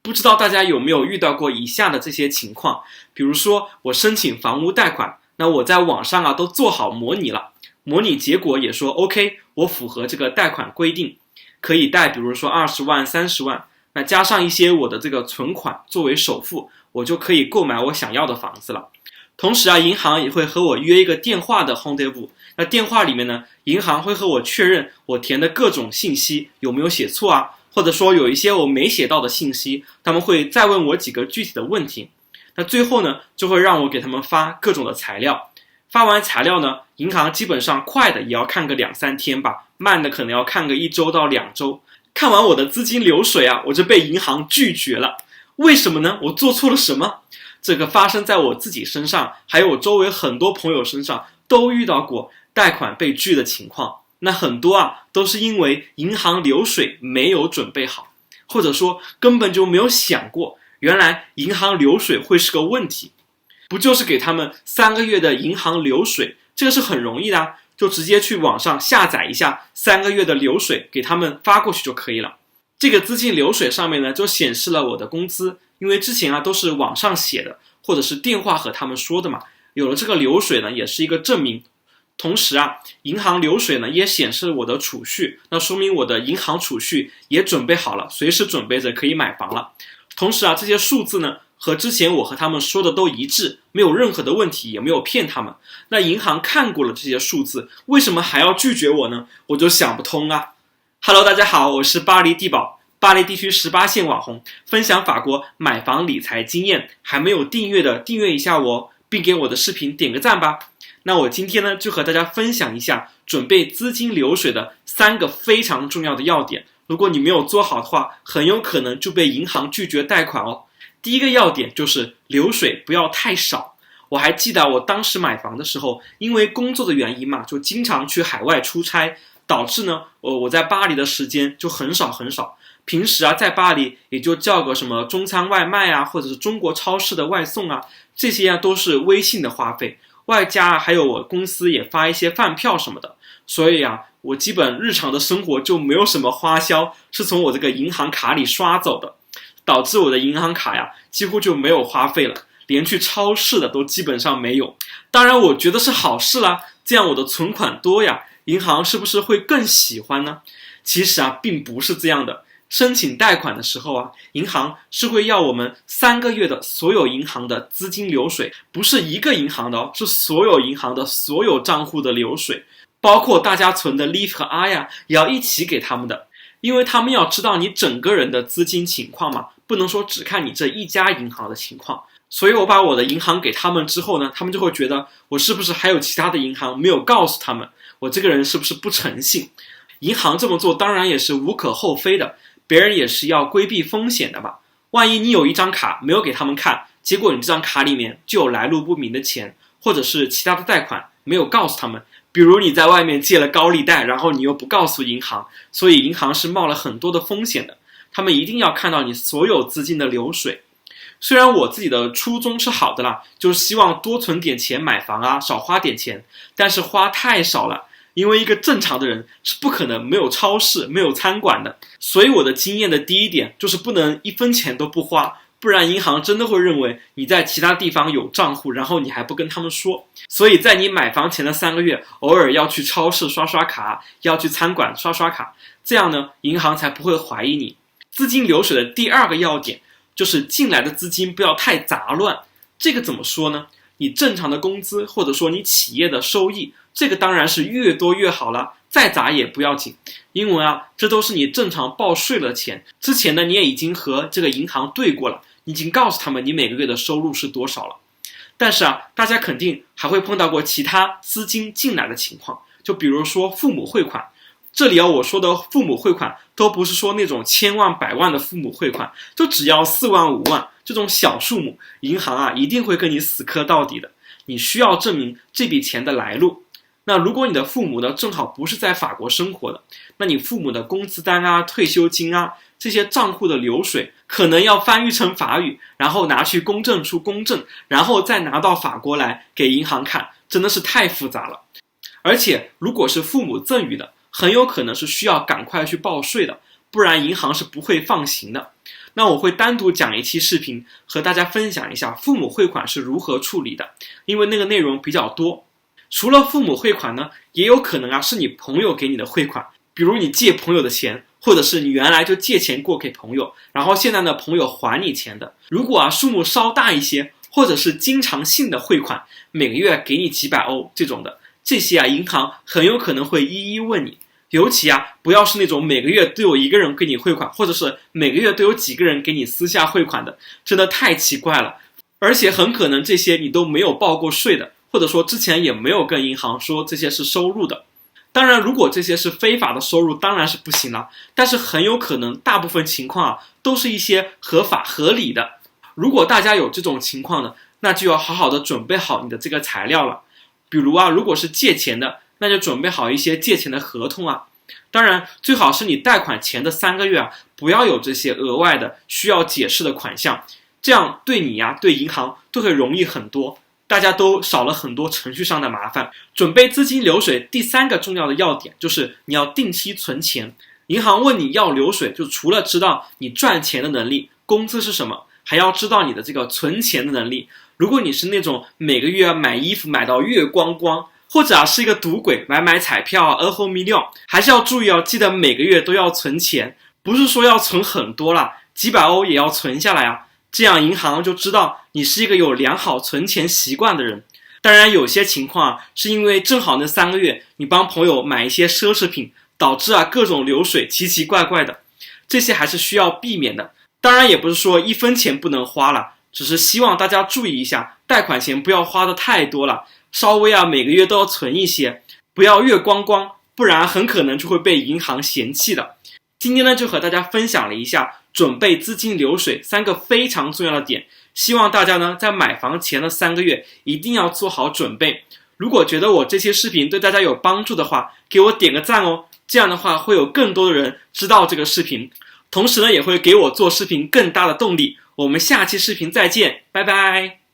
不知道大家有没有遇到过以下的这些情况，比如说我申请房屋贷款，那我在网上都做好模拟了，模拟结果也说 OK， 我符合这个贷款规定，可以贷比如说20万、30万，那加上一些我的这个存款作为首付，我就可以购买我想要的房子了。同时银行也会和我约一个电话的 rendezvous， 那电话里面呢，银行会和我确认我填的各种信息有没有写错或者说有一些我没写到的信息，他们会再问我几个具体的问题。那最后呢，就会让我给他们发各种的材料。发完材料呢，银行基本上快的也要看个2-3天吧，慢的可能要看个1周到2周。看完我的资金流水我就被银行拒绝了。为什么呢？我做错了什么？这个发生在我自己身上，还有我周围很多朋友身上都遇到过贷款被拒的情况。那很多都是因为银行流水没有准备好，或者说根本就没有想过原来银行流水会是个问题。不就是给他们3个月的银行流水，这个是很容易的就直接去网上下载一下3个月的流水给他们发过去就可以了。这个资金流水上面呢就显示了我的工资，因为之前都是网上写的或者是电话和他们说的嘛，有了这个流水呢也是一个证明。同时银行流水呢也显示我的储蓄，那说明我的银行储蓄也准备好了，随时准备着可以买房了。同时这些数字呢和之前我和他们说的都一致，没有任何的问题，也没有骗他们。那银行看过了这些数字，为什么还要拒绝我呢？我就想不通Hello， 大家好，我是巴黎地保，巴黎地区18线网红，分享法国买房理财经验。还没有订阅的订阅一下我，并给我的视频点个赞吧。那我今天呢就和大家分享一下准备资金流水的3个非常重要的要点，如果你没有做好的话，很有可能就被银行拒绝贷款第一个要点就是流水不要太少。我还记得我当时买房的时候，因为工作的原因就经常去海外出差，导致呢我在巴黎的时间就很少。平时在巴黎也就叫个什么中餐外卖或者是中国超市的外送这些都是微信的花费，外加还有我公司也发一些饭票什么的，所以我基本日常的生活就没有什么花销是从我这个银行卡里刷走的，导致我的银行卡几乎就没有花费了，连去超市的都基本上没有。当然我觉得是好事啦，这样我的存款多银行是不是会更喜欢呢？其实并不是这样的。申请贷款的时候银行是会要我们3个月的所有银行的资金流水，不是一个银行的是所有银行的所有账户的流水，包括大家存的 LIF 和 I 也要一起给他们的，因为他们要知道你整个人的资金情况嘛，不能说只看你这一家银行的情况。所以我把我的银行给他们之后呢，他们就会觉得我是不是还有其他的银行没有告诉他们，我这个人是不是不诚信。银行这么做当然也是无可厚非的，别人也是要规避风险的嘛。万一你有一张卡没有给他们看，结果你这张卡里面就有来路不明的钱，或者是其他的贷款没有告诉他们，比如你在外面借了高利贷，然后你又不告诉银行，所以银行是冒了很多的风险的，他们一定要看到你所有资金的流水。虽然我自己的初衷是好的啦，就是希望多存点钱买房少花点钱，但是花太少了，因为一个正常的人是不可能没有超市没有餐馆的。所以我的经验的第一点就是不能1分钱都不花，不然银行真的会认为你在其他地方有账户，然后你还不跟他们说。所以在你买房前的3个月，偶尔要去超市刷刷卡，要去餐馆刷刷卡，这样呢银行才不会怀疑你。资金流水的第2个要点就是进来的资金不要太杂乱。这个怎么说呢？你正常的工资或者说你企业的收益，这个当然是越多越好了，再杂也不要紧，因为这都是你正常报税的钱，之前呢你也已经和这个银行对过了，你已经告诉他们你每个月的收入是多少了。但是大家肯定还会碰到过其他资金进来的情况，就比如说父母汇款。这里我说的父母汇款都不是说那种千万百万的父母汇款，就只要4万5万这种小数目，银行一定会跟你死磕到底的。你需要证明这笔钱的来路。那如果你的父母呢正好不是在法国生活的，那你父母的工资单退休金这些账户的流水可能要翻译成法语，然后拿去公证处公证，然后再拿到法国来给银行看，真的是太复杂了。而且如果是父母赠与的，很有可能是需要赶快去报税的，不然银行是不会放行的。那我会单独讲一期视频和大家分享一下父母汇款是如何处理的，因为那个内容比较多。除了父母汇款呢，也有可能是你朋友给你的汇款，比如你借朋友的钱，或者是你原来就借钱过给朋友，然后现在呢朋友还你钱的。如果数目稍大一些，或者是经常性的汇款，每个月给你几百欧这种的，这些银行很有可能会一一问你。尤其不要是那种每个月都有一个人给你汇款，或者是每个月都有几个人给你私下汇款的，真的太奇怪了。而且很可能这些你都没有报过税的，或者说之前也没有跟银行说这些是收入的。当然如果这些是非法的收入当然是不行了，但是很有可能大部分情况都是一些合法合理的。如果大家有这种情况的，那就要好好的准备好你的这个材料了。比如如果是借钱的，那就准备好一些借钱的合同当然最好是你贷款前的3个月不要有这些额外的需要解释的款项，这样对你对银行都会容易很多，大家都少了很多程序上的麻烦。准备资金流水第3个重要的要点就是你要定期存钱。银行问你要流水，就除了知道你赚钱的能力，工资是什么，还要知道你的这个存钱的能力。如果你是那种每个月买衣服买到月光光，或者是一个赌鬼买彩票2米6，还是要注意记得每个月都要存钱，不是说要存很多了，几百欧也要存下来这样银行就知道你是一个有良好存钱习惯的人。当然有些情况是因为正好那3个月你帮朋友买一些奢侈品，导致各种流水奇奇怪怪的，这些还是需要避免的。当然也不是说1分钱不能花了，只是希望大家注意一下，贷款钱不要花的太多了，稍微每个月都要存一些，不要月光光，不然很可能就会被银行嫌弃的。今天呢就和大家分享了一下准备资金流水3个非常重要的点，希望大家呢在买房前的3个月一定要做好准备。如果觉得我这些视频对大家有帮助的话，给我点个赞这样的话会有更多的人知道这个视频，同时呢也会给我做视频更大的动力。我们下期视频再见，拜拜。